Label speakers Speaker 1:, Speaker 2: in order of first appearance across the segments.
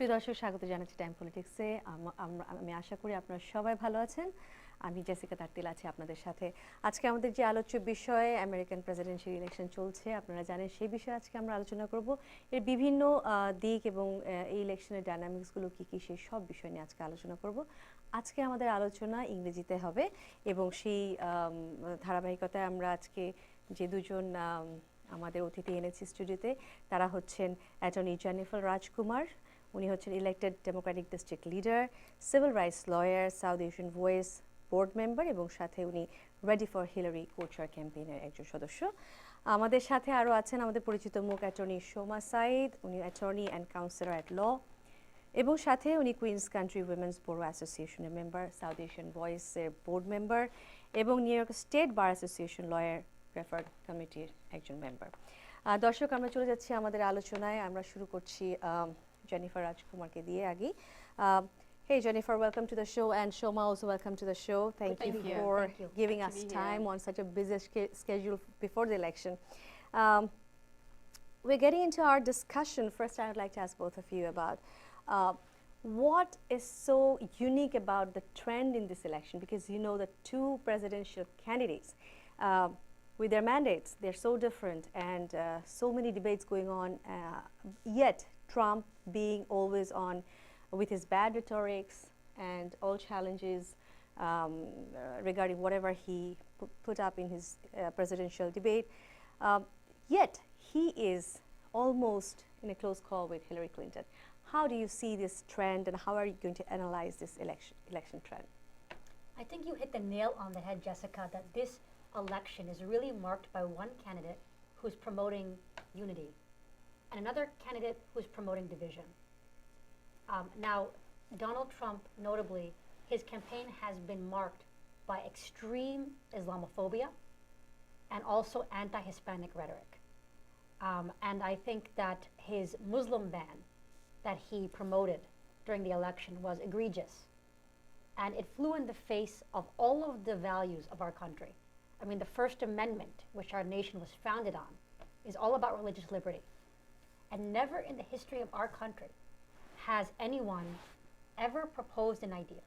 Speaker 1: প্রিয় দর্শক, স্বাগত জানাচ্ছি টাইম পলিটিক্সে। আমি আশা করি আপনারা সবাই ভালো আছেন। আমি জেসিকা তারতিল আছি আপনাদের সাথে। আজকে আমাদের যে আলোচ্য বিষয় আমেরিকান প্রেসিডেন্সিয়াল ইলেকশন চলছে, আপনারা জানেন সেই বিষয়ে আজকে আমরা আলোচনা করব। এর বিভিন্ন দিক এবং এই ইলেকশনের ডায়নামিক্সগুলো কী কী সেই সব বিষয় নিয়ে আজকে আলোচনা করব। আজকে আমাদের আলোচনা ইংরেজিতে হবে এবং সেই ধারাবাহিকতায় আমরা আজকে যে দুজন আমাদের অতিথি এনেছি স্টুডিওতে, তারা হচ্ছেন অ্যাটর্নি জেনিফার রাজকুমার। উনি হচ্ছেন elected Democratic district leader, civil rights lawyer, south Asian voice board member এবং সাথে উনি রেডি ফর হিলারি কোচার ক্যাম্পেইনের একজন সদস্য। আমাদের সাথে আরও আছেন আমাদের পরিচিত মুখ অ্যাটর্নি সোমা সাইদ। উনি attorney and counsellor at law এবং সাথে উনি কুইন্স কান্ট্রি উইমেন্স বোরো অ্যাসোসিয়েশনের মেম্বার, সাউথ এশিয়ান ভয়েসের বোর্ড মেম্বার এবং New York State bar association lawyer referred কমিটির একজন মেম্বার। দর্শক, আমরা চলে যাচ্ছি আমাদের আলোচনায়। আমরা শুরু করছি Jennifer Rajkumarke দিয়ে আগেই। Hey Jennifer, welcome to the show, and Shoma also welcome to the show. Thank you for giving us time on such a busy schedule before the election. We're getting into our discussion. First, I would like to ask both of you about what is so unique about the trend in this election, because you know the two presidential candidates with their mandates, they're so different, and so many debates going on, yet Trump being always on with his bad rhetorics and all challenges regarding whatever he put up in his presidential debate, yet he is almost in a close call with Hillary Clinton. How do you see this trend, and how are you going to analyze this election trend?
Speaker 2: I think you hit the nail on the head, Jessica, that this election is really marked by one candidate who's promoting unity and another candidate who's promoting division. Now, Donald Trump, notably, his campaign has been marked by extreme Islamophobia and also anti-Hispanic rhetoric. And I think that his Muslim ban that he promoted during the election was egregious. And it flew in the face of all of the values of our country. I mean, the First Amendment, which our nation was founded on, is all about religious liberty. And never in the history of our country has anyone ever proposed an idea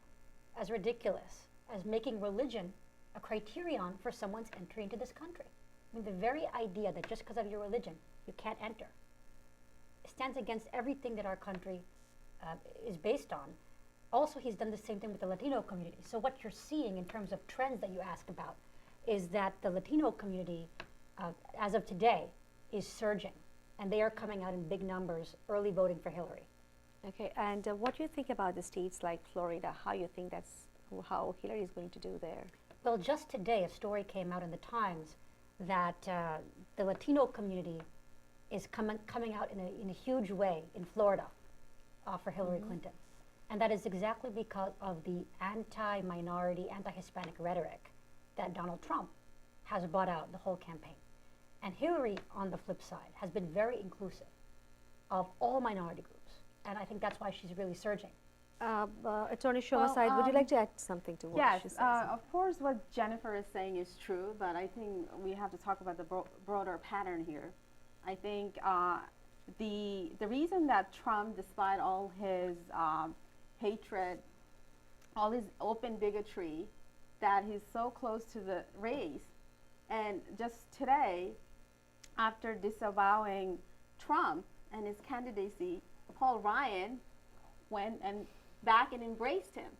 Speaker 2: as ridiculous as making religion a criterion for someone's entry into this country. I mean, the very idea that just because of your religion, you can't enter, stands against everything that our country is based on. Also, he's done the same thing with the Latino community. So what you're seeing in terms of trends that you asked about is that the Latino community, as of today, is surging, and they are coming out in big numbers, early voting for Hillary.
Speaker 1: Okay, and what do you think about the states like Florida? How you think that's how Hillary is going to do there?
Speaker 2: Well, just today, a story came out in the Times that the Latino community is coming out in a huge way in Florida for Hillary Clinton. And that is exactly because of the anti-minority, anti-Hispanic rhetoric that Donald Trump has brought out the whole campaign. And Hillary, on the flip side, has been very inclusive of all minority groups. And I think that's why she's really surging.
Speaker 1: Attorney Shoma Said, would you like to add something to what she says?
Speaker 3: Yes, of course what Jennifer is saying is true, but I think we have to talk about the broader pattern here. I think the reason that Trump, despite all his hatred, all his open bigotry, that he's so close to the race, and just today, after disavowing Trump and his candidacy, Paul Ryan went and back and embraced him.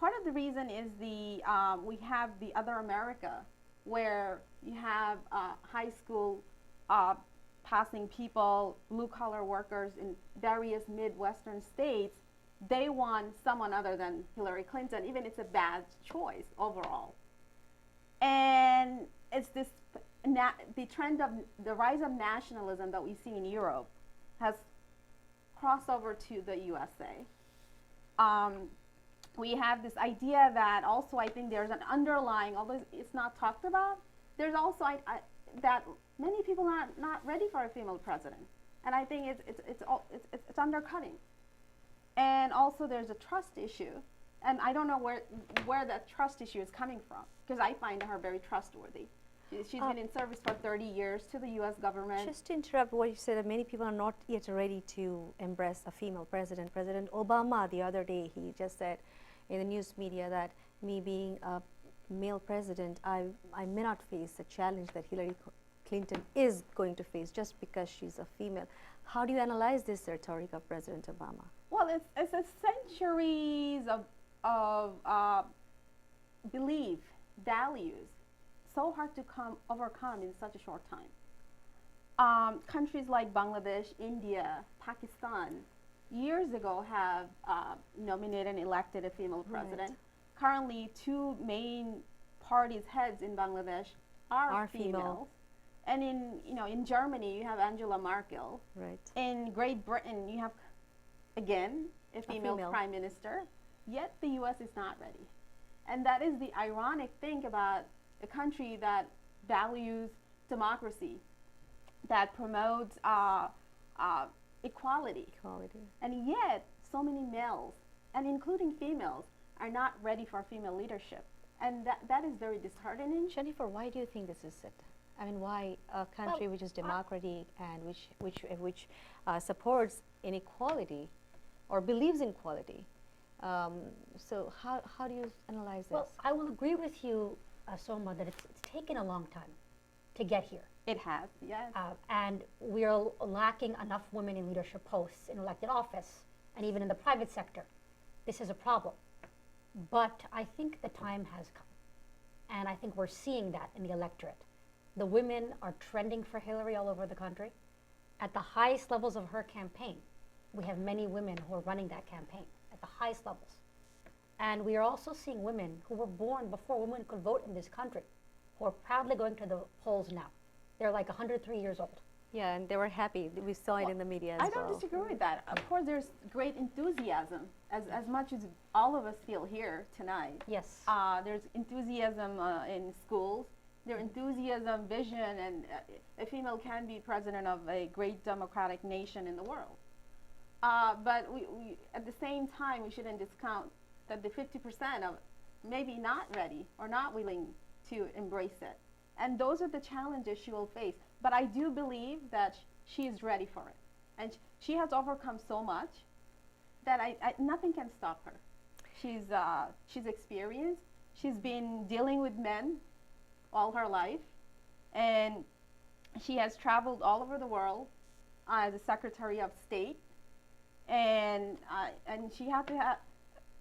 Speaker 3: Part of the reason is we have the other America, where you have high school passing people, blue collar workers in various Midwestern states. They want someone other than Hillary Clinton, even if it's a bad choice overall. And it's this the trend of the rise of nationalism that we see in Europe has crossed over to the USA. We have this idea that also I think there's an underlying, although it's not talked about, there's also that many people are not ready for a female president, and I think it's undercutting. And also there's a trust issue, and I don't know where that trust issue is coming from, because I find her very trustworthy. She's been in service for 30 years to the U.S. government.
Speaker 1: Just to interrupt what you said, that many people are not yet ready to embrace a female president. President Obama, the other day, he just said in the news media that me being a male president, I may not face the challenge that Hillary Clinton is going to face just because she's a female. How do you analyze this rhetoric of President Obama?
Speaker 3: Well, it's a centuries of belief, values, so hard to overcome in such a short time. Countries like Bangladesh, India, Pakistan, years ago have nominated and elected a female president.
Speaker 1: Right.
Speaker 3: Currently, two main parties' heads in Bangladesh are
Speaker 1: female.
Speaker 3: females. And in Germany, you have Angela Merkel.
Speaker 1: Right.
Speaker 3: In Great Britain, you have, again, a female prime minister, yet the U.S. is not ready. And that is the ironic thing about a country that values democracy, that promotes equality. And yet, so many males, and including females, are not ready for female leadership. And that is very disheartening.
Speaker 1: Jennifer, why do you think this is it? I mean, why a country which is democratic and which supports inequality or believes in equality? So how do you analyze this?
Speaker 2: Well, I will agree with you, Soma, that it's taken a long time to get here.
Speaker 3: It has, yes.
Speaker 2: And we're lacking enough women in leadership posts in elected office and even in the private sector. This is a problem. But I think the time has come. And I think we're seeing that in the electorate. The women are trending for Hillary all over the country. At the highest levels of her campaign, we have many women who are running that campaign at the highest levels. And we are also seeing women who were born before women could vote in this country, who are proudly going to the polls now. They're like 103 years old.
Speaker 1: Yeah, and they were happy. We saw it in the media as
Speaker 3: I
Speaker 1: well.
Speaker 3: don't disagree with that. Of course, there's great enthusiasm, as much as all of us feel here tonight.
Speaker 2: Yes.
Speaker 3: There's enthusiasm in schools. There's enthusiasm, vision, and a female can be president of a great democratic nation in the world. But we, at the same time, we shouldn't discount that the 50% of maybe not ready or not willing to embrace it. And those are the challenges she will face. But I do believe that she is ready for it. And she has overcome so much that nothing can stop her. She's experienced. She's been dealing with men all her life. And she has traveled all over the world as a Secretary of State. And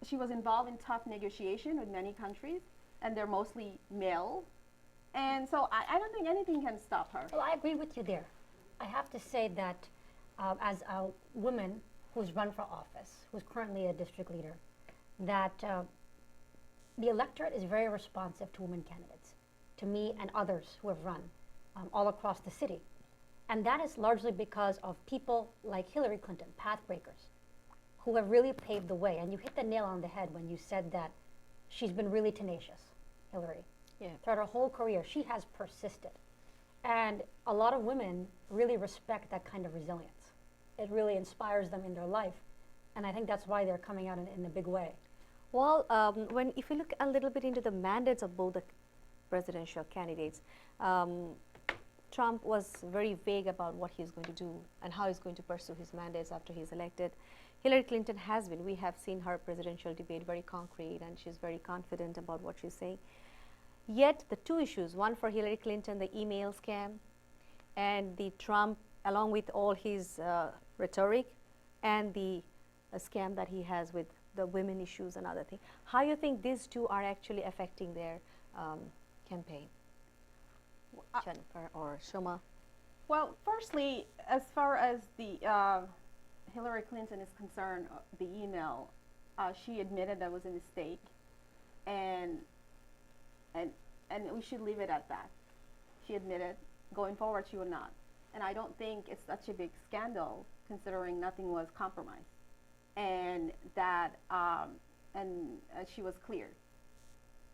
Speaker 3: she was involved in tough negotiation with many countries, and they're mostly male. And so I don't think anything can stop her.
Speaker 2: Well, I agree with you there. I have to say that as a woman who's run for office, who's currently a district leader, that the electorate is very responsive to women candidates, to me and others who have run all across the city. And that is largely because of people like Hillary Clinton, path breakers, who have really paved the way. And you hit the nail on the head when you said that she's been really tenacious, Hillary.
Speaker 1: Yeah.
Speaker 2: Throughout her whole career, she has persisted. And a lot of women really respect that kind of resilience. It really inspires them in their life. And I think that's why they're coming out in a big way.
Speaker 1: Well, if you look a little bit into the mandates of both the presidential candidates, Trump was very vague about what he's going to do and how he's going to pursue his mandates after he's elected. Hillary Clinton has been. We have seen her presidential debate very concrete, and she's very confident about what she's saying. Yet the two issues, one for Hillary Clinton, the email scam, and the Trump, along with all his rhetoric, and the scam that he has with the women issues and other things. How do you think these two are actually affecting their campaign? Jennifer or Shoma?
Speaker 3: Well, firstly, as far as the Hillary Clinton is concerned, the email, she admitted that was a mistake, and we should leave it at that. She admitted. Going forward, she would not. And I don't think it's such a big scandal, considering nothing was compromised, and that she was cleared.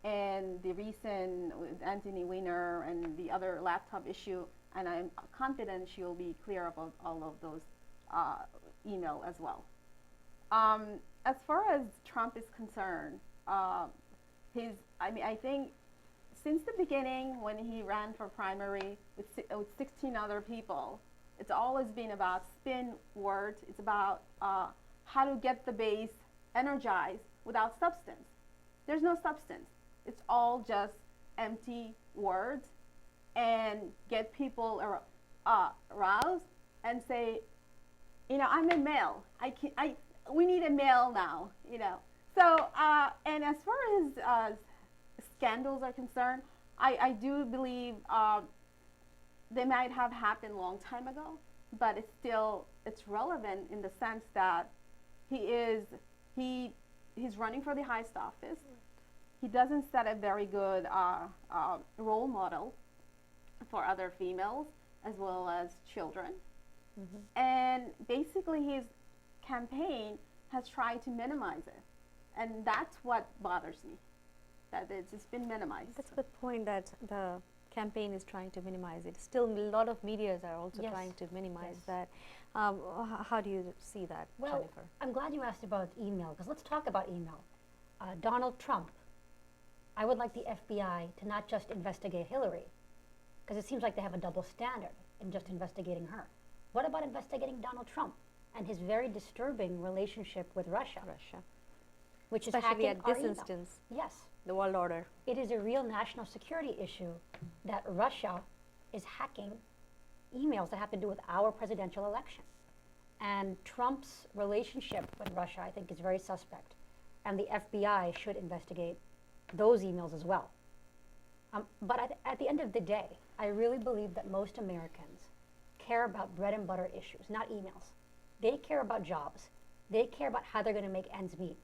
Speaker 3: And the recent with Anthony Weiner and the other laptop issue, and I'm confident she'll be clear about all of those email as well. As far as Trump is concerned, I think since the beginning when he ran for primary with 16 other people, it's always been about spin words. It's about how to get the base energized without substance. There's no substance. It's all just empty words and get people aroused and say, I'm a male. We need a male now, So, and as far as scandals are concerned, I do believe they might have happened a long time ago, but it's relevant in the sense that he's running for the highest office. He doesn't set a very good role model for other females as well as children. And basically his campaign has tried to minimize it. And that's what bothers me, that it's been minimized.
Speaker 1: That's a good point, that the campaign is trying to minimize it. Still, a lot of medias are also
Speaker 2: Yes.
Speaker 1: trying to minimize
Speaker 2: Yes.
Speaker 1: that. How do you see that,
Speaker 2: Well,
Speaker 1: Jennifer?
Speaker 2: I'm glad you asked about email, because let's talk about email. Donald Trump, I would like the FBI to not just investigate Hillary, because it seems like they have a double standard in just investigating her. What about investigating Donald Trump and his very disturbing relationship with Russia,
Speaker 1: Russia,
Speaker 2: which is
Speaker 1: especially
Speaker 2: hacking
Speaker 1: at
Speaker 2: our
Speaker 1: this
Speaker 2: email?
Speaker 1: instance,
Speaker 2: Yes,
Speaker 1: the world order.
Speaker 2: it is a real national security issue that Russia is hacking emails that have to do with our presidential election. And Trump's relationship with Russia, I think, is very suspect. And the FBI should investigate those emails as well. But at the end of the day, I really believe that most Americans care about bread and butter issues, not emails. They care about jobs. They care about how they're going to make ends meet.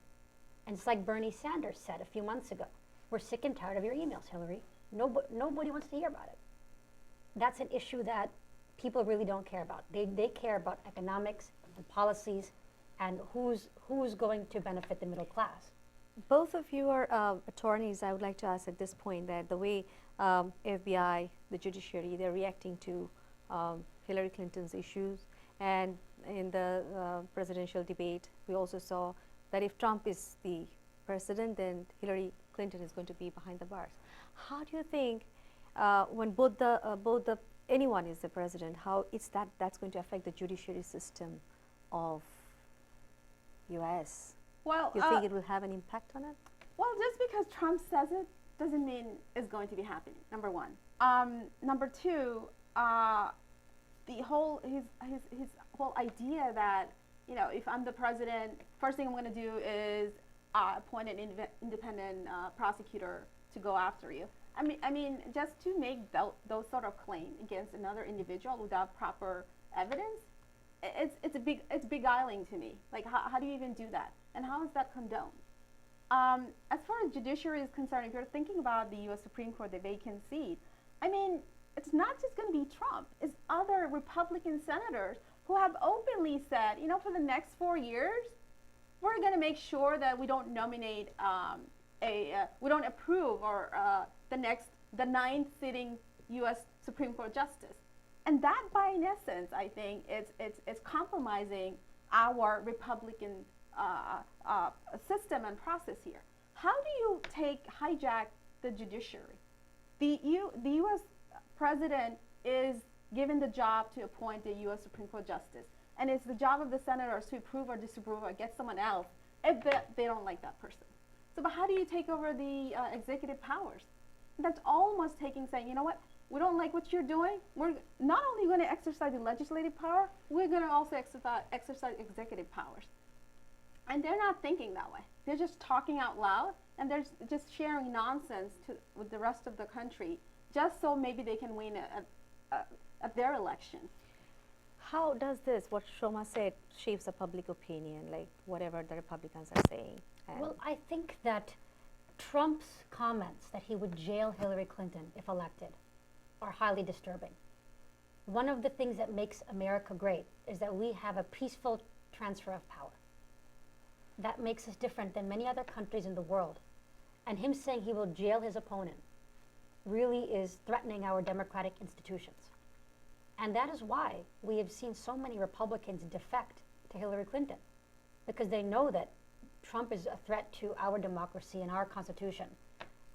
Speaker 2: And it's like Bernie Sanders said a few months ago, we're sick and tired of your emails, Hillary. Nobody wants to hear about it. That's an issue that people really don't care about. They care about economics and policies and who's going to benefit the middle class.
Speaker 1: Both of you are attorneys. I would like to ask at this point that the way FBI, the judiciary, they're reacting to Hillary Clinton's issues, and in the presidential debate, we also saw that if Trump is the president, then Hillary Clinton is going to be behind the bars. How do you think when anyone is the president, how that's going to affect the judiciary system of U.S.?
Speaker 3: Well,
Speaker 1: You think it will have an impact on it?
Speaker 3: Well, just because Trump says it doesn't mean it's going to be happening. Number one. Number two, his whole idea that if I'm the president, first thing I'm going to do is appoint an independent prosecutor to go after you. I mean, just to make those sort of claim against another individual without proper evidence, it's beguiling to me. Like, how do you even do that? And how is that condoned? As far as judiciary is concerned, if you're thinking about the U.S. Supreme Court, the vacant seat, I mean, it's not just going to be Trump. It's other Republican senators who have openly said, for the next 4 years, we're going to make sure that we don't nominate we don't approve the ninth sitting U.S. Supreme Court justice. And that, by in essence, I think it's compromising our Republican system and process here. How do you hijack the judiciary? The U.S. president is given the job to appoint a U.S. Supreme Court justice, and it's the job of the senators to approve or disapprove or get someone else if they don't like that person. So, but how do you take over the executive powers? That's almost saying, you know what? We don't like what you're doing. We're not only going to exercise the legislative power, we're going to also exercise executive powers. And they're not thinking that way. They're just talking out loud, and they're just sharing nonsense with the rest of the country, just so maybe they can win at their election.
Speaker 1: How does this, what Shoma said, shapes the public opinion, like whatever the Republicans are saying?
Speaker 2: Well, I think that Trump's comments that he would jail Hillary Clinton if elected are highly disturbing. One of the things that makes America great is that we have a peaceful transfer of power. That makes us different than many other countries in the world. And him saying he will jail his opponent really is threatening our democratic institutions. And that is why we have seen so many Republicans defect to Hillary Clinton, because they know that Trump is a threat to our democracy and our Constitution.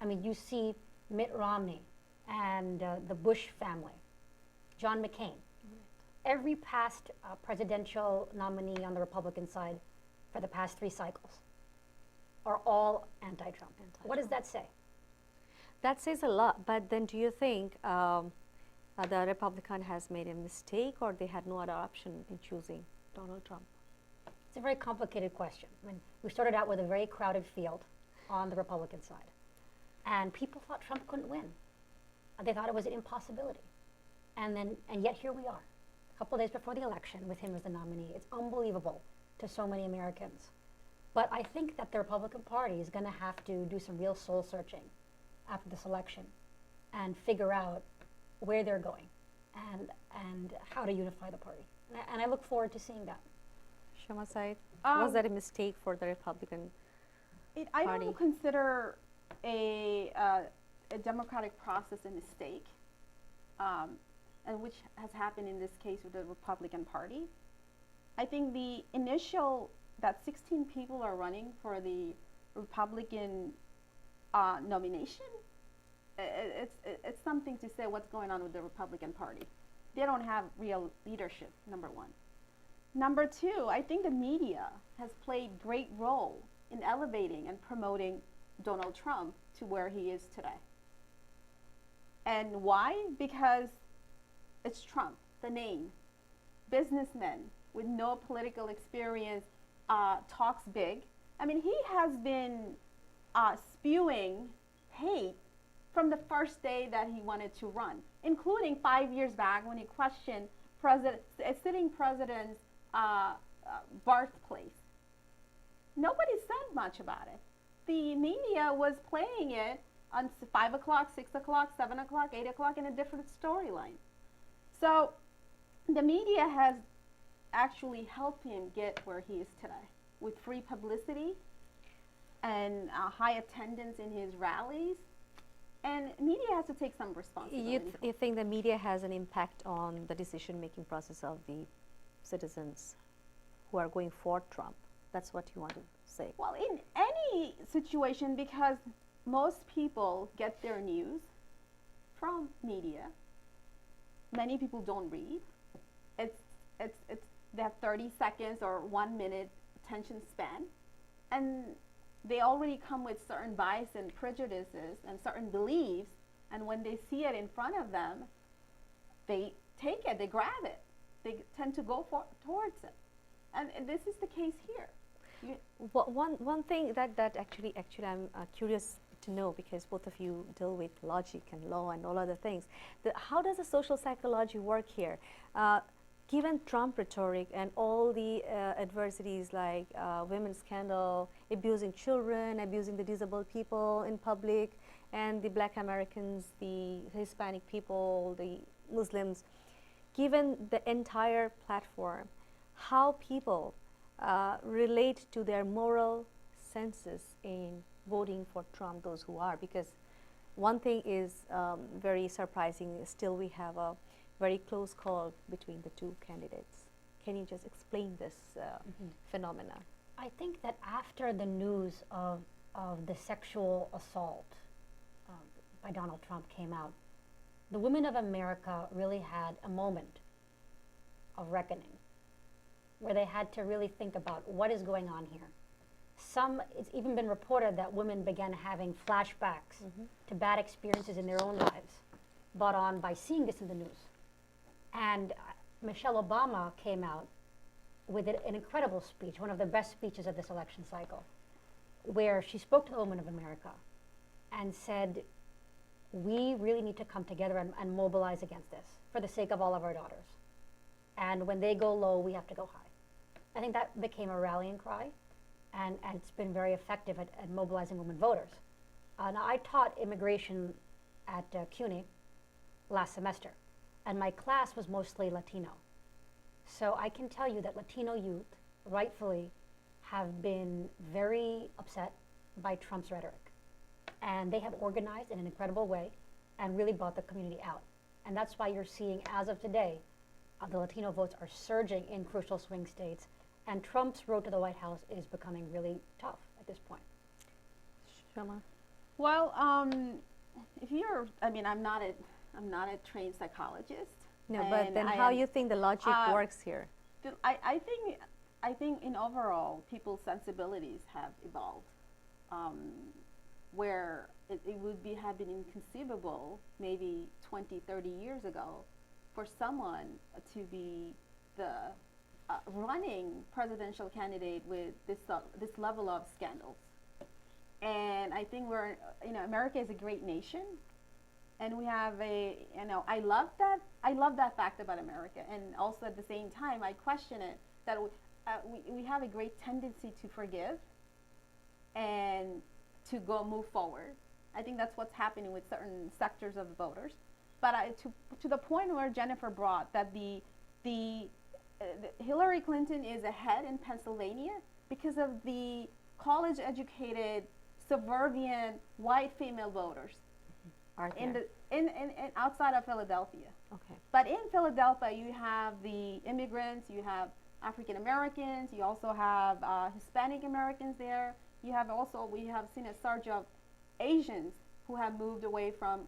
Speaker 2: I mean, you see Mitt Romney, and the Bush family, John McCain. Every past presidential nominee on the Republican side for the past 3 cycles are all anti-Trump. What does that say?
Speaker 1: That says a lot, but then do you think the Republican has made a mistake, or they had no other option in choosing Donald Trump?
Speaker 2: It's a very complicated question. I mean, we started out with a very crowded field on the Republican side, and people thought Trump couldn't win. They thought it was an impossibility, and yet here we are, a couple of days before the election, with him as the nominee. It's unbelievable to so many Americans. But I think that the Republican Party is going to have to do some real soul searching after this election and figure out where they're going and how to unify the party. And I look forward to seeing that.
Speaker 1: Shama Said, was that a mistake for the Republican
Speaker 3: I
Speaker 1: Party?
Speaker 3: don't consider a democratic process a mistake, and which has happened in this case with the Republican Party. I think the initial, that 16 people are running for the Republican nomination, it's something to say what's going on with the Republican Party. They don't have real leadership, number one. Number two, I think the media has played great role in elevating and promoting Donald Trump to where he is today. And why? Because it's Trump, the name. Businessman with no political experience talks big. I mean, he has been spewing hate from the first day that he wanted to run, including 5 years back when he questioned a sitting president's birthplace. Nobody said much about it. The media was playing it on 5 o'clock, 6 o'clock, 7 o'clock, 8 o'clock in a different storyline. So the media has actually helped him get where he is today with free publicity and high attendance in his rallies. And media has to take some responsibility.
Speaker 1: You think the media has an impact on the decision-making process of the citizens who are going for Trump? That's what you want to say.
Speaker 3: Well, in any situation, because most people get their news from media. Many people don't read. It's that 30 seconds or 1 minute attention span, and they already come with certain bias and prejudices and certain beliefs, and when they see it in front of them, they take it, they grab it, they tend to go towards it, and this is the case here.
Speaker 1: One thing that actually I'm curious to know, because both of you deal with logic and law and all other things. How does the social psychology work here? Given Trump rhetoric and all the adversities like women's scandal, abusing children, abusing the disabled people in public, and the Black Americans, the Hispanic people, the Muslims, given the entire platform, how people relate to their moral senses in voting for Trump, those who are, because one thing is very surprising, still we have a very close call between the two candidates. Can you just explain this phenomena?
Speaker 2: I think that after the news of the sexual assault by Donald Trump came out, the women of America really had a moment of reckoning, where they had to really think about what is going on here. It's even been reported that women began having flashbacks to bad experiences in their own lives, brought on by seeing this in the news. And Michelle Obama came out with an incredible speech, one of the best speeches of this election cycle, where she spoke to the women of America and said, we really need to come together and mobilize against this for the sake of all of our daughters. And when they go low, we have to go high. I think that became a rallying cry, and it's been very effective at mobilizing women voters. Now, I taught immigration at CUNY last semester, and my class was mostly Latino. So I can tell you that Latino youth, rightfully, have been very upset by Trump's rhetoric. And they have organized in an incredible way and really brought the community out. And that's why you're seeing, as of today, the Latino votes are surging in crucial swing states, and Trump's road to the White House is becoming really tough at this point.
Speaker 1: Shama?
Speaker 3: Well, if you're, I mean, I'm not a trained psychologist.
Speaker 1: No, but
Speaker 3: and
Speaker 1: then
Speaker 3: I
Speaker 1: how
Speaker 3: am-
Speaker 1: you think the logic works here?
Speaker 3: I think in overall, people's sensibilities have evolved, um, where it would have been inconceivable maybe 20, 30 years ago for someone to be the running presidential candidate with this level of scandals. And I think America is a great nation, and we have I love that fact about America, and also at the same time I question it that we have a great tendency to forgive and to move forward. I think that's what's happening with certain sectors of the voters. But to the point where Jennifer brought that the Hillary Clinton is ahead in Pennsylvania because of the college-educated, suburban, white female voters
Speaker 1: Are
Speaker 3: in
Speaker 1: there?
Speaker 3: in outside of Philadelphia.
Speaker 1: Okay.
Speaker 3: But in Philadelphia, you have the immigrants, you have African Americans, you also have Hispanic Americans there. We have seen a surge of Asians who have moved away from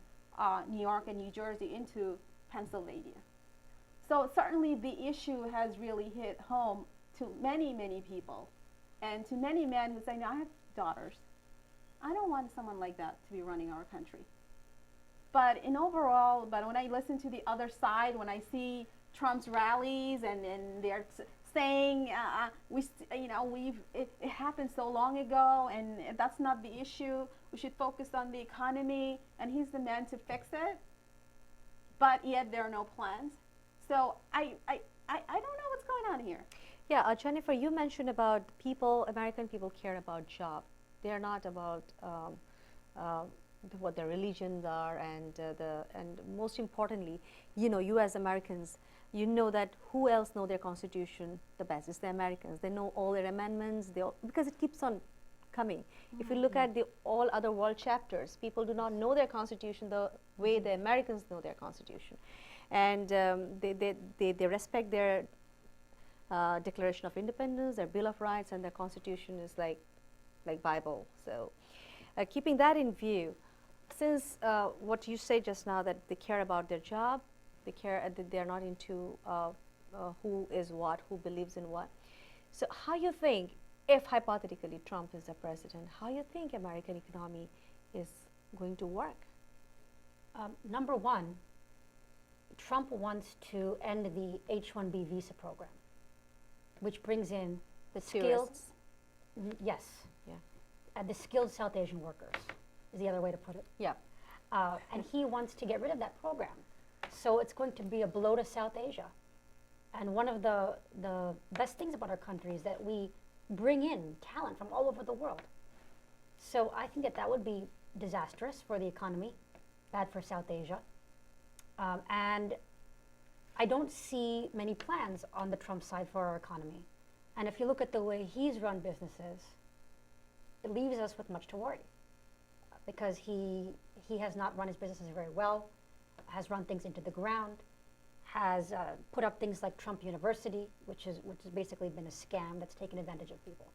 Speaker 3: New York and New Jersey into Pennsylvania. So certainly the issue has really hit home to many, many people, and to many men who say, no, I have daughters. I don't want someone like that to be running our country. But but when I listen to the other side, when I see Trump's rallies and they're saying, it happened so long ago and that's not the issue. We should focus on the economy and he's the man to fix it. But yet there are no plans. So I don't know what's going on here.
Speaker 1: Yeah, Jennifer, you mentioned about American people care about job. They are not about what their religions are, and most importantly, you as Americans, you know that who else know their constitution the best? It's the Americans. They know all their amendments. Because it keeps on coming. If you look at the all other world chapters, people do not know their constitution the way the Americans know their constitution, and they respect their Declaration of Independence, their Bill of Rights, and their constitution is like Bible. So keeping that in view, since what you say just now, that they care about their job, they care that they're not into who is what, who believes in what. So how you think, if hypothetically Trump is the president, how you think American economy is going to work?
Speaker 2: Number one, Trump wants to end the H-1B visa program, which brings in the skilled,
Speaker 1: Tourists.
Speaker 2: yes,
Speaker 1: Yeah.
Speaker 2: the skilled South Asian workers is the other way to put it.
Speaker 1: Yeah.
Speaker 2: And he wants to get rid of that program. So it's going to be a blow to South Asia. And one of the best things about our country is that we bring in talent from all over the world. So I think that would be disastrous for the economy, bad for South Asia. And I don't see many plans on the Trump side for our economy. And if you look at the way he's run businesses, it leaves us with much to worry, because he has not run his businesses very well, has run things into the ground, has put up things like Trump University, which has basically been a scam that's taken advantage of people.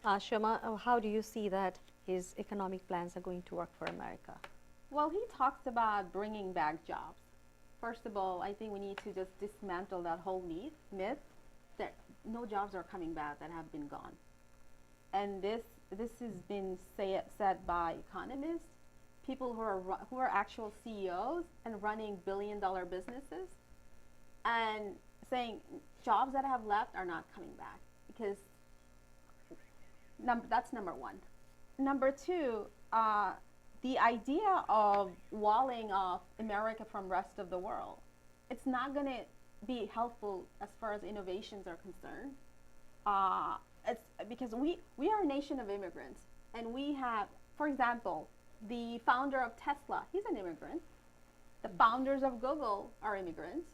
Speaker 1: Shoma, how do you see that his economic plans are going to work for America?
Speaker 3: Well, he talks about bringing back jobs. First of all, I think we need to just dismantle that whole myth that no jobs are coming back that have been gone. And this has been said by economists, people who are actual CEOs and running billion-dollar businesses, and saying jobs that have left are not coming back, because that's number one. Number two, the idea of walling off America from rest of the world, it's not going to be helpful as far as innovations are concerned. It's because we are a nation of immigrants, and we have, for example, the founder of Tesla, he's an immigrant. The founders of Google are immigrants.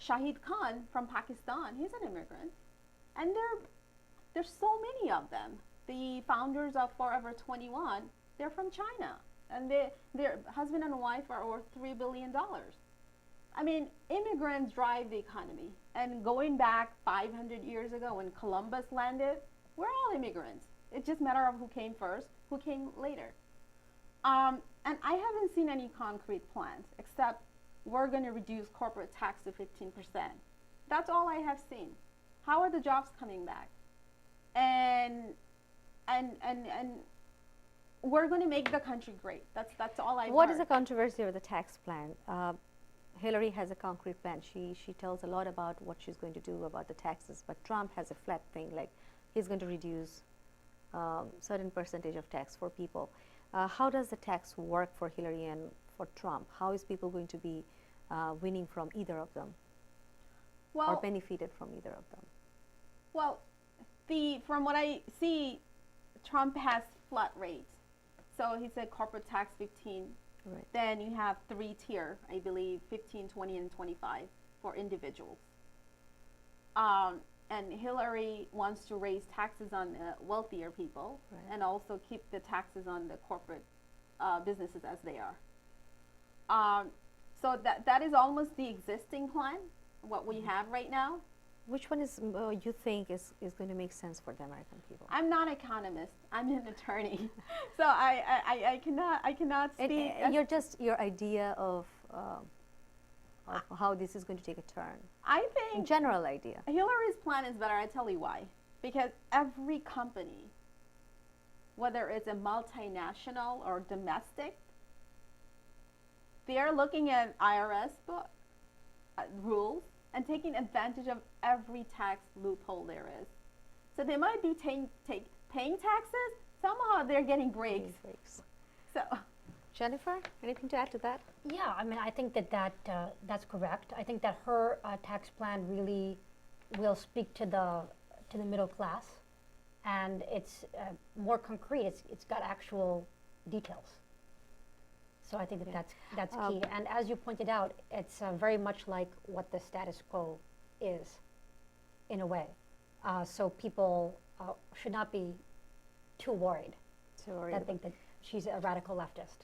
Speaker 3: Shahid Khan from Pakistan, he's an immigrant. And there's so many of them. The founders of Forever 21, they're from China. And their husband and wife are worth $3 billion. I mean, immigrants drive the economy. And going back 500 years ago when Columbus landed, we're all immigrants. it's just a matter of who came first, who came later. And I haven't seen any concrete plans except we're going to reduce corporate tax to 15%. That's all I have seen. How are the jobs coming back? And we're going to make the country great. That's all I've
Speaker 1: What
Speaker 3: heard.
Speaker 1: is the controversy with the tax plan? Hillary has a concrete plan. She tells a lot about what she's going to do about the taxes, but Trump has a flat thing, like he's going to reduce certain percentage of tax for people. How does the tax work for Hillary and for Trump? How is people going to be winning from either of them, or
Speaker 3: Well,
Speaker 1: benefited from either of them?
Speaker 3: well, from what I see, Trump has flat rates. So he said corporate tax 15.
Speaker 1: Right.
Speaker 3: Then you have 3 tier, I believe, 15, 20, and 25 for individuals. And Hillary wants to raise taxes on wealthier people,
Speaker 1: Right.
Speaker 3: and also keep the taxes on the corporate businesses as they are. So that is almost the existing plan, what we have right now.
Speaker 1: Which one is you think is going to make sense for the American people?
Speaker 3: I'm not an economist. I'm an attorney, so I cannot
Speaker 1: And,
Speaker 3: speak.
Speaker 1: you're just your idea of how this is going to take a turn.
Speaker 3: I think
Speaker 1: General idea.
Speaker 3: Hillary's plan is better. I tell you why. Because every company, whether it's a multinational or domestic, they are looking at IRS rules and taking advantage of every tax loophole there is. So they might be paying taxes. Somehow they're getting breaks.
Speaker 1: Breaks.
Speaker 3: So
Speaker 1: Jennifer, anything to add to that?
Speaker 2: Yeah, I mean, I think that's correct. I think that her tax plan really will speak to the middle class, and it's more concrete. It's got actual details. So I think that's key. And as you pointed out, it's very much like what the status quo is, in a way. So people should not be too worried. I think that she's a radical leftist.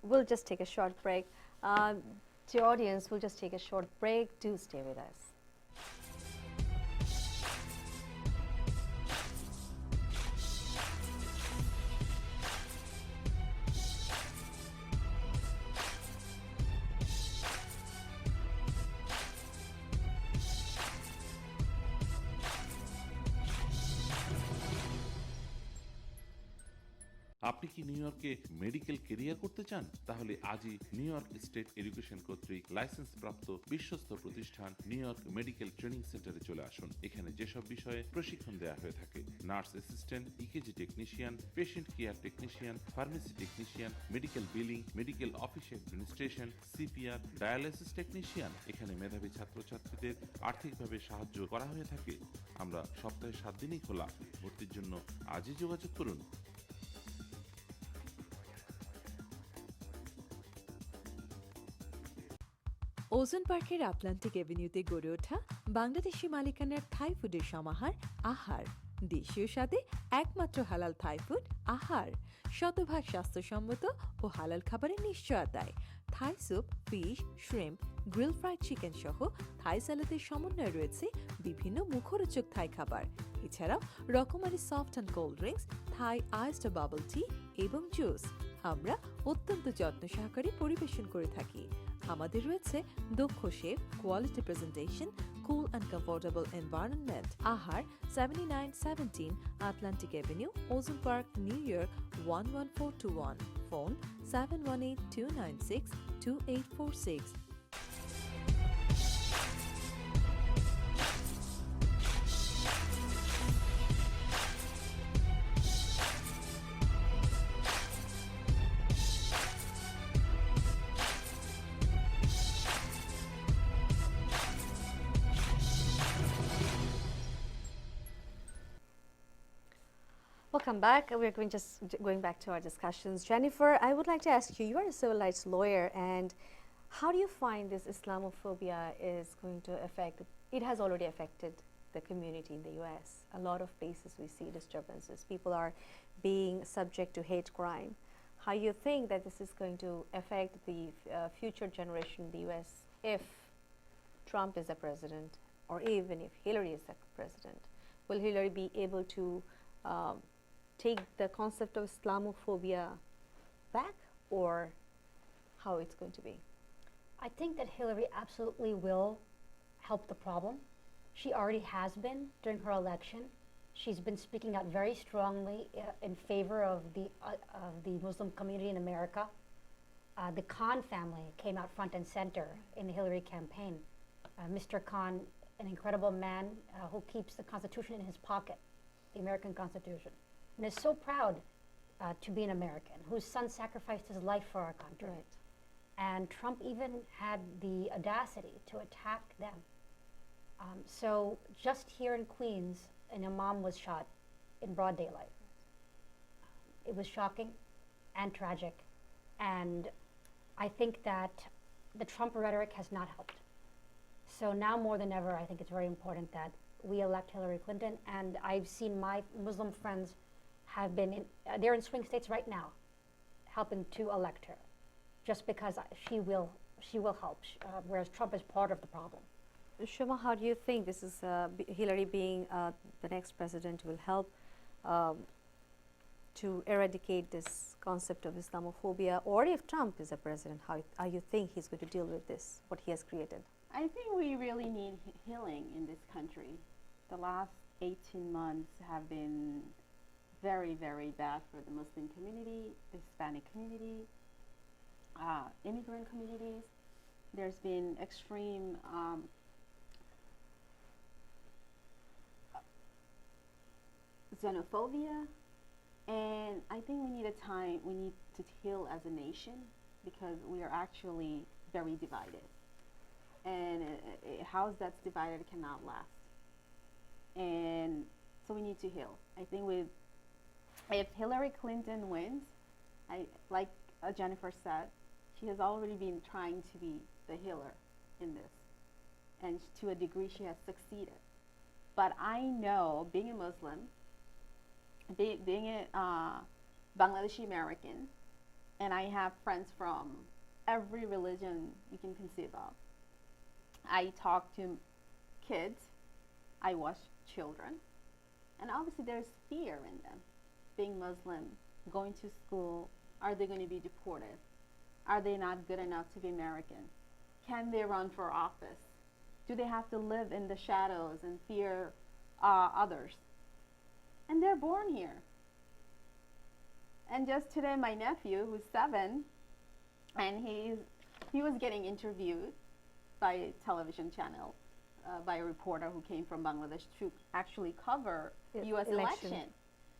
Speaker 1: We'll just take a short break. To your audience, we'll just take a short break. Do stay with us.
Speaker 4: আপনি কি new ইয়র্কে medical career করতে চান? তাহলে আজই new York state education কর্তৃক licence প্রাপ্ত বিশ্বস্ত প্রতিষ্ঠান নিউ ইয়র্ক মেডিকেল ট্রেনিং সেন্টারে চলে আসুন। এখানে যেসব বিষয়ে প্রশিক্ষণ দেওয়া হয়ে থাকে: nurse assistant, EKG technician, patient care technician, pharmacy technician, medical billing, medical office administration, CPR, dialysis technician. এখানে মেধাবী ছাত্রছাত্রীদের আর্থিকভাবে সাহায্য করা হয়ে থাকে। আমরা সপ্তাহে 7 দিনই খোলা। ভর্তির জন্য আজই যোগাযোগ করুন।
Speaker 5: ওজন পার্কের আটলান্টিক এভিনিউতে গড়ে ওঠা বাংলাদেশি মালিকানার থাই ফুডের সমাহার আহার। দেশীয় স্বাদে একমাত্র হালাল থাই ফুড আহার। শতভাগ স্বাস্থ্যসম্মত ও হালাল খাবারের নিশ্চয়তায় Thai soup, fish, shrimp, grill fried chicken সহ থাই স্যালাদের সমন্বয়ে রয়েছে বিভিন্ন মুখরোচক থাই খাবার। এছাড়াও রকমারি soft and cold drinks, Thai iced bubble টি এবং জুস আমরা অত্যন্ত যত্ন সহকারে পরিবেশন করে থাকি। আমাদের রয়েছে দক্ষ chef, quality presentation, cool and comfortable environment. আহার 7917 আটলান্টিক এভিনিউ, ওজন park, new York 11421। Phone 718-296-2846।
Speaker 1: Welcome back. We're going back to our discussions. Jennifer, I would like to ask you, you are a civil rights lawyer, and how do you find this Islamophobia is going to affect, it has already affected the community in the US. A lot of places we see disturbances. People are being subject to hate crime. How you think that this is going to affect the future generation in the US if Trump is the president, or even if Hillary is the president? Will Hillary be able to take the concept of Islamophobia back, or how it's going to be?
Speaker 2: I think that Hillary absolutely will help the problem. She already has been during her election. She's been speaking out very strongly in favor of the Muslim community in America. The Khan family came out front and center in the Hillary campaign. Mr. Khan, an incredible man who keeps the Constitution in his pocket, the American Constitution, and is so proud to be an American, whose son sacrificed his life for our country.
Speaker 1: Right.
Speaker 2: And Trump even had the audacity to attack them. So just here in Queens, an imam was shot in broad daylight. It was shocking and tragic. And I think that the Trump rhetoric has not helped. So now more than ever, I think it's very important that we elect Hillary Clinton. And I've seen my Muslim friends have been they're in swing states right now, helping to elect her, just because she will help, whereas Trump is part of the problem.
Speaker 1: Shoma, how do you think this is Hillary being the next president will help to eradicate this concept of Islamophobia? Or if Trump is a president, how you think he's going to deal with this, what he has created?
Speaker 3: I think we really need healing in this country. The last 18 months have been very, very bad for the Muslim community, the Hispanic community, immigrant communities. There's been extreme xenophobia, and I think we need to heal as a nation, because we are actually very divided, and a house that's divided cannot last, and so we need to heal. I think if Hillary Clinton wins, like Jennifer said, she has already been trying to be the healer in this, and to a degree she has succeeded. But I know, being a Muslim, being a Bangladeshi American, and I have friends from every religion you can conceive of. I talk to kids, I watch children, and obviously there's fear in them. Being Muslim, going to school, are they going to be deported? Are they not good enough to be American? Can they run for office? Do they have to live in the shadows and fear others? And they're born here. And just today, my nephew, who's 7, and he was getting interviewed by a television channel, by a reporter who came from Bangladesh to actually cover U.S. election.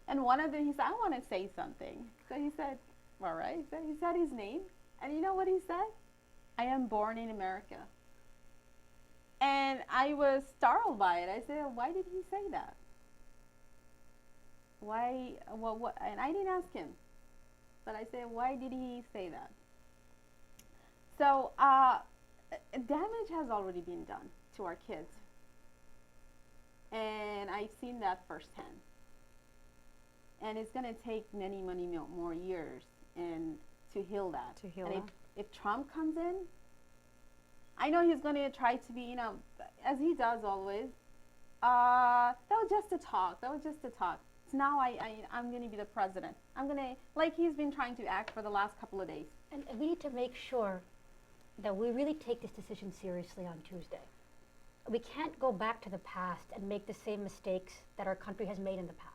Speaker 3: And one of them, he said, I want to say something. So he said, all right. So he said his name. And you know what he said? I am born in America. And I was startled by it. I said, why did he say that? Why, what, and I didn't ask him, but I said, why did he say that? So damage has already been done to our kids. And I've seen that firsthand. And it's going to take many more years and to heal that. And if Trump comes in, I know he's going to try to be, as he does always, that was just a talk. So now I'm going to be the president. I'm going to, like he's been trying to act for the last couple of days.
Speaker 2: And we need to make sure that we really take this decision seriously on Tuesday. We can't go back to the past and make the same mistakes that our country has made in the past.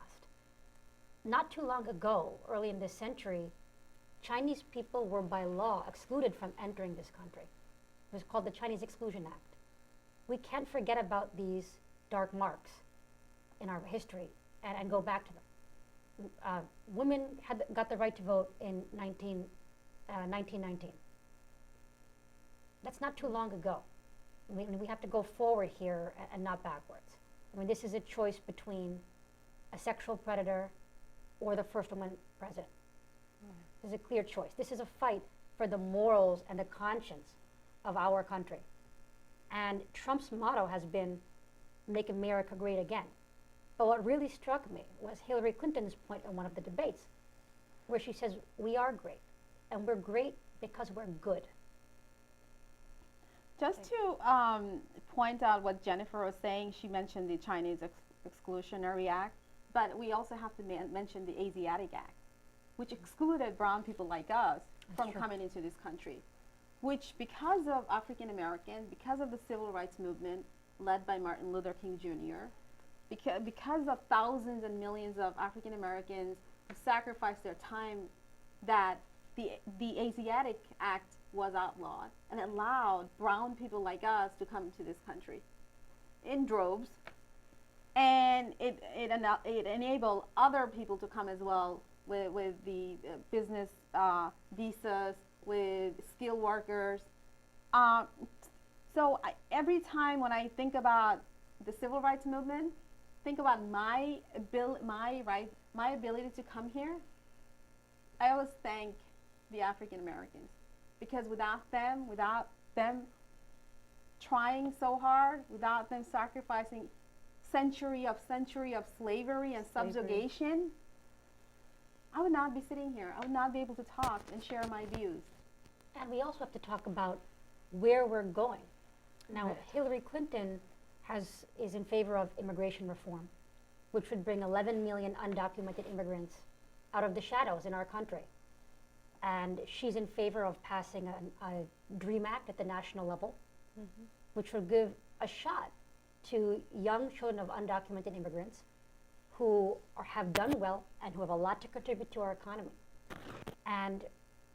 Speaker 2: Not too long ago, early in this century, Chinese people were by law excluded from entering this country. It was called the Chinese Exclusion Act. We can't forget about these dark marks in our history and go back to them. Women got the right to vote in 1919. That's not too long ago. We have to go forward here and not backwards. This is a choice between a sexual predator or the first woman president. This is a clear choice. This is a fight for the morals and the conscience of our country. And Trump's motto has been, make America great again. But what really struck me was Hillary Clinton's point in one of the debates, where she says, we are great, and we're great because we're good.
Speaker 3: Just to point out what Jennifer was saying, she mentioned the Chinese Exclusionary Act. But we also have to mention the Asiatic Act, which excluded brown people like us from
Speaker 2: true.
Speaker 3: coming into this country, which because of African American, because of the civil rights movement led by Martin Luther King Jr., because of thousands and millions of African Americans who sacrificed their time, that the Asiatic Act was outlawed and allowed brown people like us to come to this country in droves, and it enabled other people to come as well with the business visas, with skilled workers. So every time when I think about the civil rights movement, think about my ability to come here, I always thank the African Americans, because without them trying so hard, without them sacrificing century of slavery and subjugation, I would not be sitting here. I would not be able to talk and share my views.
Speaker 2: And we also have to talk about where we're going. Now,
Speaker 3: Right.
Speaker 2: Hillary Clinton is in favor of immigration reform, which would bring 11 million undocumented immigrants out of the shadows in our country. And she's in favor of passing a DREAM Act at the national level, which will give a shot to young children of undocumented immigrants who have done well and who have a lot to contribute to our economy. And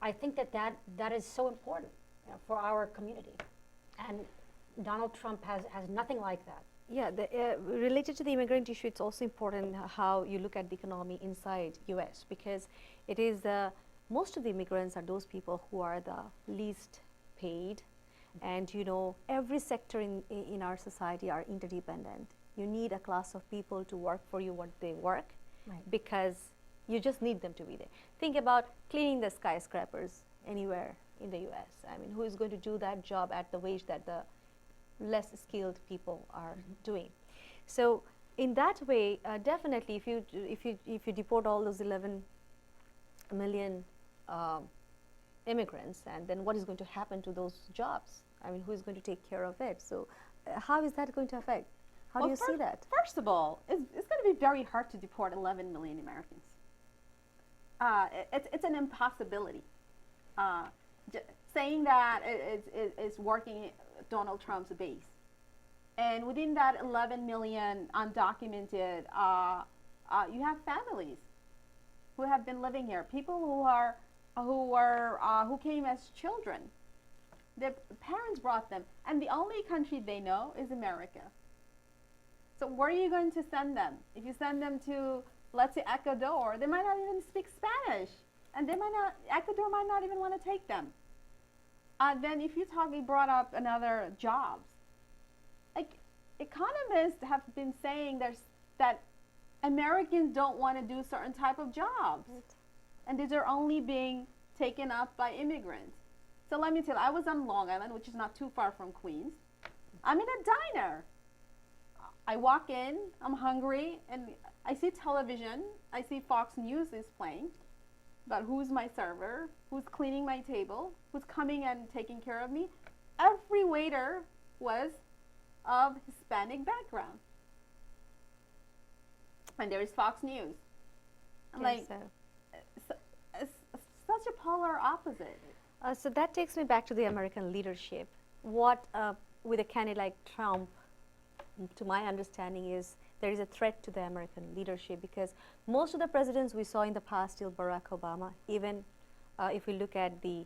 Speaker 2: I think that is so important, for our community. And Donald Trump has nothing like that.
Speaker 1: Yeah, related to the immigrant issue, it's also important how you look at the economy inside US, because it is most of the immigrants are those people who are the least paid, and every sector in our society are interdependent. You need a class of people to work for you what they work,
Speaker 2: Right.
Speaker 1: because you just need them to be there. Think about cleaning the skyscrapers anywhere in the US. I mean, who is going to do that job at the wage that the less skilled people are doing? So in that way, definitely, if you deport all those 11 million immigrants, and then what is going to happen to those jobs? I mean, who is going to take care of it? So how is that going to affect? How do you see that?
Speaker 3: First of all, it's going to be very hard to deport 11 million Americans. It's an impossibility. Saying that it's working Donald Trump's base. And within that 11 million undocumented, you have families who have been living here, people who came as children. Their parents brought them, and the only country they know is America. So where are you going to send them? If you send them to, let's say, Ecuador, they might not even speak Spanish, and Ecuador might not even want to take them. Then if you brought up another jobs. Like, economists have been saying that Americans don't want to do certain type of jobs, and these are only being taken up by immigrants. So let me tell you, I was on Long Island, which is not too far from Queens. I'm in a diner. I walk in, I'm hungry, and I see television. I see Fox News is playing about who's my server, who's cleaning my table, who's coming and taking care of me. Every waiter was of Hispanic background. And there is Fox News. I'm like, it's such a polar opposite.
Speaker 1: So that takes me back to the American leadership. What, with a candidate like Trump, to my understanding, is there is a threat to the American leadership, because most of the presidents we saw in the past, till Barack Obama, even if we look at the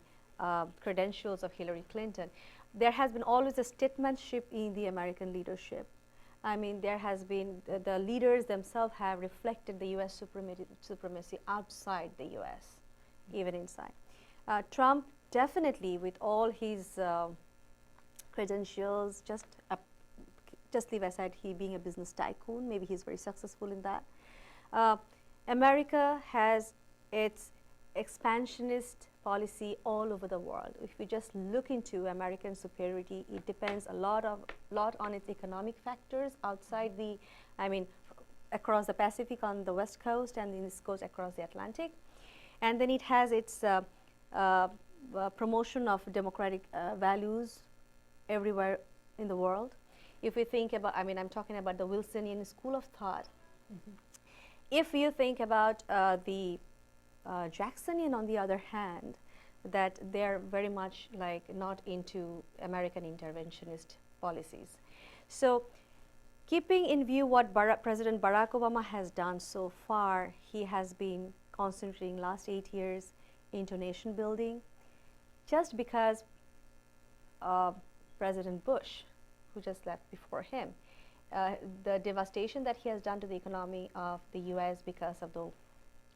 Speaker 1: credentials of Hillary Clinton, there has been always a statesmanship in the American leadership. I mean, there has been, the leaders themselves have reflected the US supremacy outside the US, even inside. Trump definitely, with all his credentials, just leave aside he being a business tycoon, maybe he's very successful in that. America has its expansionist policy all over the world. If we just look into American superiority, it depends a lot on its economic factors outside across the Pacific on the West Coast, and in this coast across the Atlantic. And then it has its promotion of democratic values everywhere in the world. If we think about, I'm talking about the Wilsonian school of thought. if you think about the Jacksonian, on the other hand, that they're very much like not into American interventionist policies. So, keeping in view what President Barack Obama has done so far, he has been concentrating last 8 years into nation building, just because President Bush, who just left before him, the devastation that he has done to the economy of the US because of the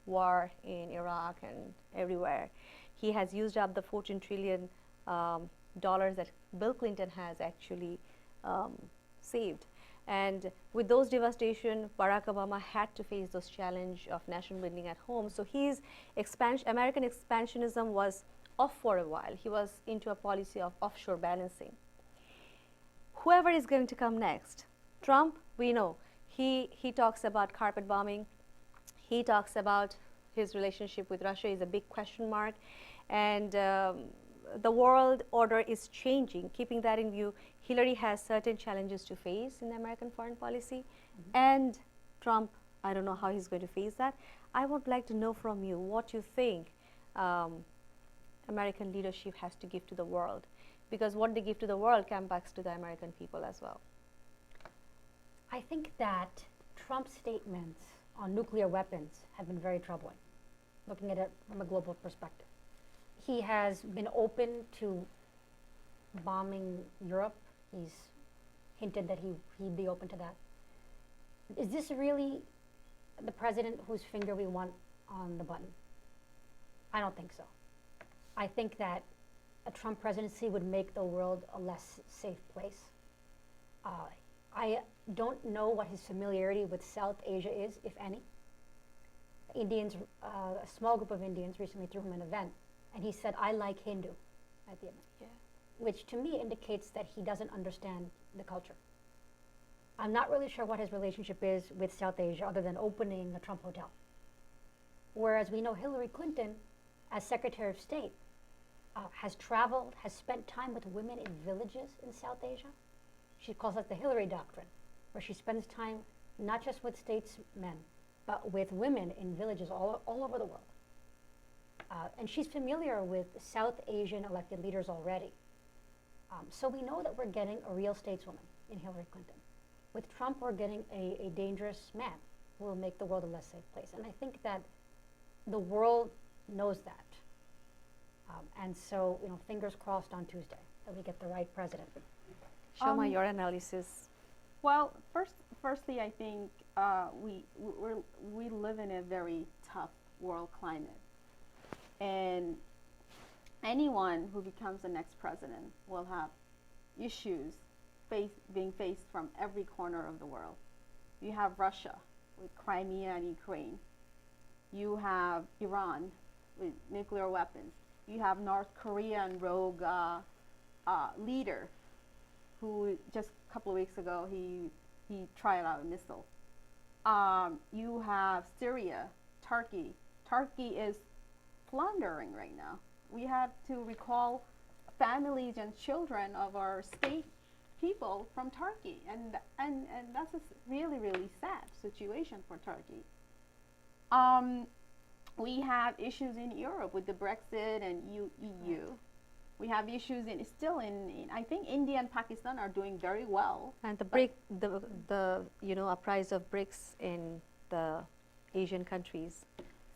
Speaker 1: war in Iraq and everywhere. He has used up the $14 trillion dollars that Bill Clinton has actually saved. And with those devastation, Barack Obama had to face those challenge of national building at home. So his American expansionism was off for a while. He was into a policy of offshore balancing. Whoever is going to come next, Trump, we know, he talks about carpet bombing. He talks about his relationship with Russia is a big question mark, and the world order is changing. Keeping that in view, Hillary has certain challenges to face in American foreign policy, and Trump, I don't know how he's going to face that. I would like to know from you what you think American leadership has to give to the world, because what they give to the world comes back to the American people as well.
Speaker 2: I think that Trump's statements on nuclear weapons have been very troubling, looking at it from a global perspective. He has been open to bombing Europe. He's hinted that he'd be open to that. Is this really the president whose finger we want on the button? I don't think so. I think that a Trump presidency would make the world a less safe place. I don't know what his familiarity with South Asia is, if any. Indians, a small group of Indians recently threw him an event, and he said, "I like Hindu," at the event, which to me indicates that he doesn't understand the culture. I'm not really sure what his relationship is with South Asia other than opening a Trump hotel. Whereas we know Hillary Clinton, as Secretary of State, has traveled, has spent time with women in villages in South Asia. She calls it the Hillary Doctrine, where she spends time not just with statesmen, but with women in villages all over the world. And she's familiar with South Asian elected leaders already. So we know that we're getting a real stateswoman in Hillary Clinton. With Trump, we're getting a dangerous man who will make the world a less safe place. And I think that the world knows that. And so, fingers crossed on Tuesday that we get the right president.
Speaker 1: Shoma, your analysis.
Speaker 3: Well, firstly, I think we live in a very tough world climate, and anyone who becomes the next president will have issues being faced from every corner of the world. You have Russia with Crimea and Ukraine. You have Iran with nuclear weapons. You have North Korea and rogue leader who just a couple of weeks ago he tried out a missile. You have Syria, Turkey. Turkey is plundering right now. We have to recall families and children of our state people from Turkey, and that's a really, really sad situation for Turkey. We have issues in Europe with the Brexit and EU. Right. We have issues in I think India and Pakistan are doing very well.
Speaker 1: And the uprise of BRICS in the Asian countries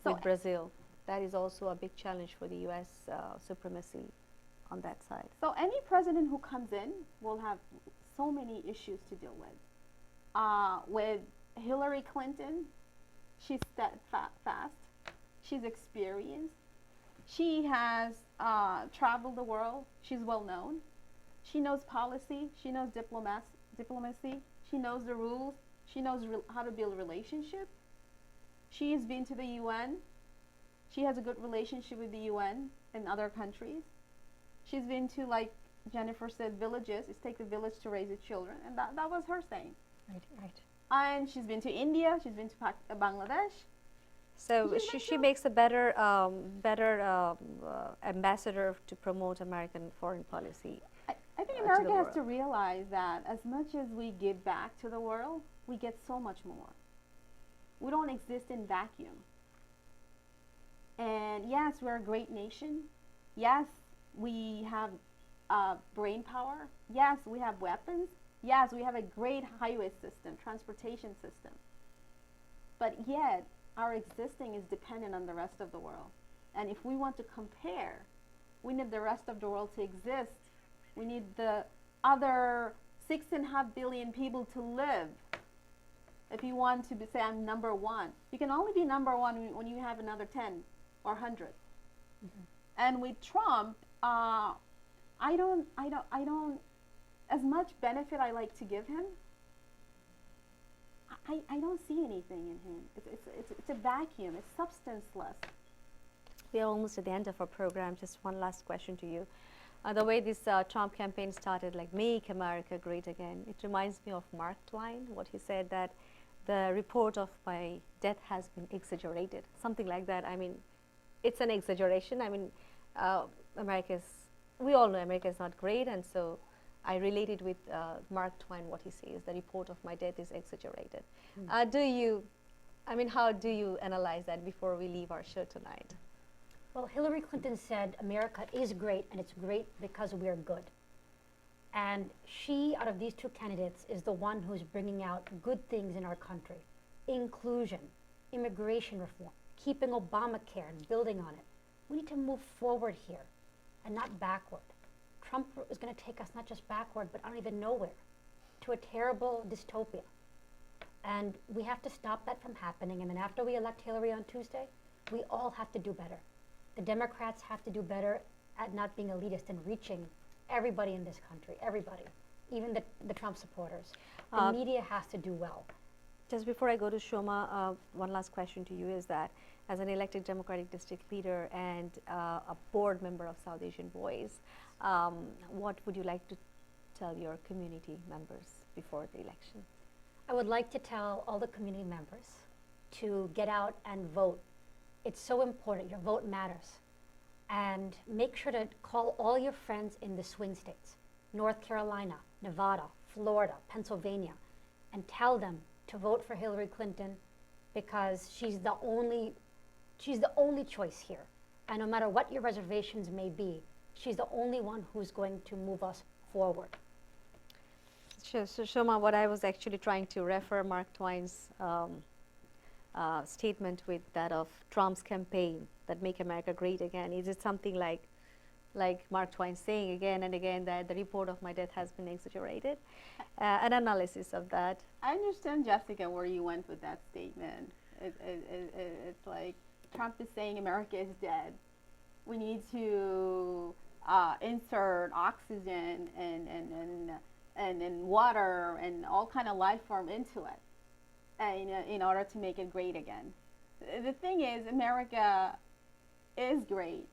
Speaker 1: with Brazil, that is also a big challenge for the U.S. Supremacy on that side.
Speaker 3: So any president who comes in will have so many issues to deal with. With Hillary Clinton, she's steadfast. She's experienced. She has traveled the world. She's well known. She knows policy. She knows diplomacy. She knows the rules. She knows how to build relationship. She has been to the UN. She has a good relationship with the UN and other countries. She's been to, like Jennifer said, villages. It takes a village to raise its children, and that was her saying.
Speaker 2: Right.
Speaker 3: And she's been to India. She's been to Bangladesh.
Speaker 1: So she makes a better ambassador to promote American foreign policy.
Speaker 3: I think America has to realize that as much as we give back to the world, we get so much more. We don't exist in vacuum. And yes, we're a great nation. Yes, we have brain power. Yes, we have weapons. Yes, we have a great highway system, transportation system. But yet, our existing is dependent on the rest of the world. And if we want to compare, we need the rest of the world to exist. We need the other 6.5 billion people to live. If you want to say I'm number one, you can only be number one when you have another 10 or 100. And with Trump, I don't, as much benefit I like to give him, I don't see anything in him. It's a vacuum. It's substanceless.
Speaker 1: We are almost at the end of our program. Just one last question to you. The way this Trump campaign started, like "Make America Great Again," it reminds me of Mark Twain. What he said, that the report of my death has been exaggerated, something like that. I mean, it's an exaggeration. I mean, we all know America is not great, and so I related with Mark Twain, what he says, the report of my death is exaggerated. How do you analyze that before we leave our show tonight?
Speaker 2: Well, Hillary Clinton said America is great, and it's great because we're good. And she, out of these two candidates, is the one who's bringing out good things in our country. Inclusion, immigration reform, keeping Obamacare and building on it. We need to move forward here and not backward. Trump is going to take us not just backward, but I don't even know where, to a terrible dystopia. And we have to stop that from happening. And then after we elect Hillary on Tuesday, we all have to do better. The Democrats have to do better at not being elitist and reaching everybody in this country, everybody, even the Trump supporters. The media has to do well.
Speaker 1: Just before I go to Shoma, one last question to you is that as an elected Democratic district leader and a board member of South Asian Voice, what would you like to tell your community members before the election?
Speaker 2: I would like to tell all the community members to get out and vote. It's so important. Your vote matters. And make sure to call all your friends in the swing states, North Carolina, Nevada, Florida, Pennsylvania, and tell them to vote for Hillary Clinton because she's the only choice here. And no matter what your reservations may be, she's the only one who's going to move us forward.
Speaker 1: Sure. So Shoma, what I was actually trying to refer Mark Twain's statement with that of Trump's campaign, that "Make America Great Again." Is it something like Mark Twain saying again and again that the report of my death has been exaggerated? An analysis of that.
Speaker 3: I understand, Jessica, where you went with that statement. It's like Trump is saying America is dead. We need to insert oxygen and water and all kind of life form into it in order to make it great again. The thing is, America is great.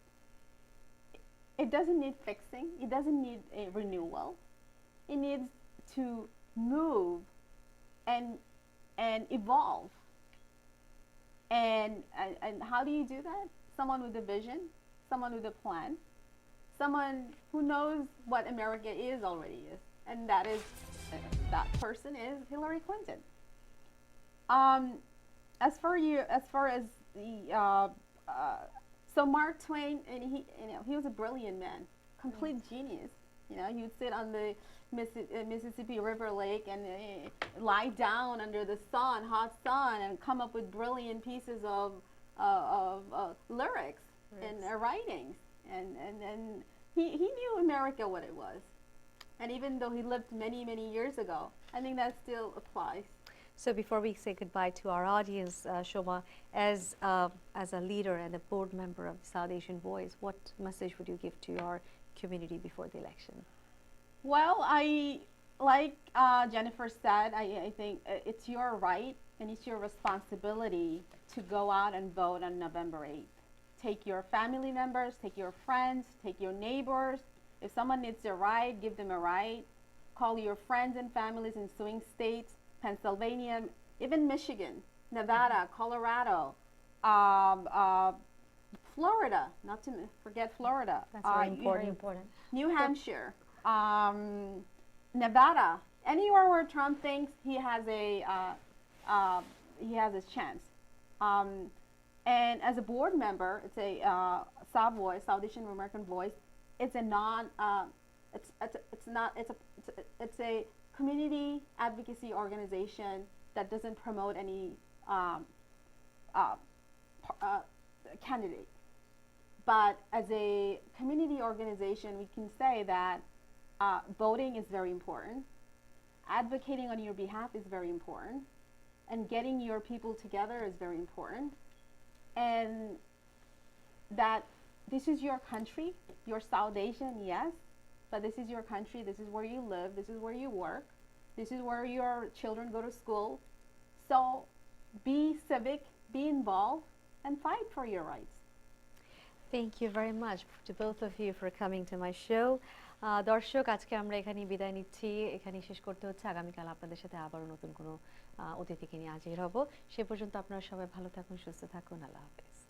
Speaker 3: It doesn't need fixing. It doesn't need a renewal. It needs to move and evolve. And how do you do that? Someone with a vision, someone with a plan, someone who knows what America already is, and that person is Hillary Clinton. As far as the so Mark Twain, and he was a brilliant man, complete genius. He would sit on the Mississippi River Lake and lie down under the hot sun, and come up with brilliant pieces of lyrics and writings. And he knew America what it was. And even though he lived many, many years ago, I think that still applies.
Speaker 1: So before we say goodbye to our audience, Shoma, as a leader and a board member of South Asian Voice, what message would you give to your community before the election?
Speaker 3: Well, like Jennifer said, I think it's your right and it's your responsibility to go out and vote on November 8th. Take your family members, take your friends, take your neighbors. If someone needs a ride, give them a ride. Call your friends and families in swing states, Pennsylvania, even Michigan, Nevada, Colorado, Florida, not to forget Florida.
Speaker 1: That's very
Speaker 2: important.
Speaker 3: New Hampshire, Nevada, anywhere where Trump thinks he has a he has his chance. And as a board member, it's a Savoy, South Asian American Voice. It's a non. It's not. It's a community advocacy organization that doesn't promote any candidate. But as a community organization, we can say that voting is very important. Advocating on your behalf is very important. And getting your people together is very important. And that this is your country, your South Asian, yes, but this is your country, this is where you live, this is where you work, this is where your children go to school. So be civic, be involved, and fight for your rights.
Speaker 1: Thank you very much to both of you for coming to my show. দর্শক, আজকে আমরা এখানে বিদায় নিচ্ছি, এখানে শেষ করতে হচ্ছে। আগামীকাল আপনাদের সাথে আবারও নতুন কোনো অতিথিকে নিয়ে হাজির হব। সে পর্যন্ত আপনারা সবাই ভালো থাকুন, সুস্থ থাকুন। আল্লাহ হাফেজ।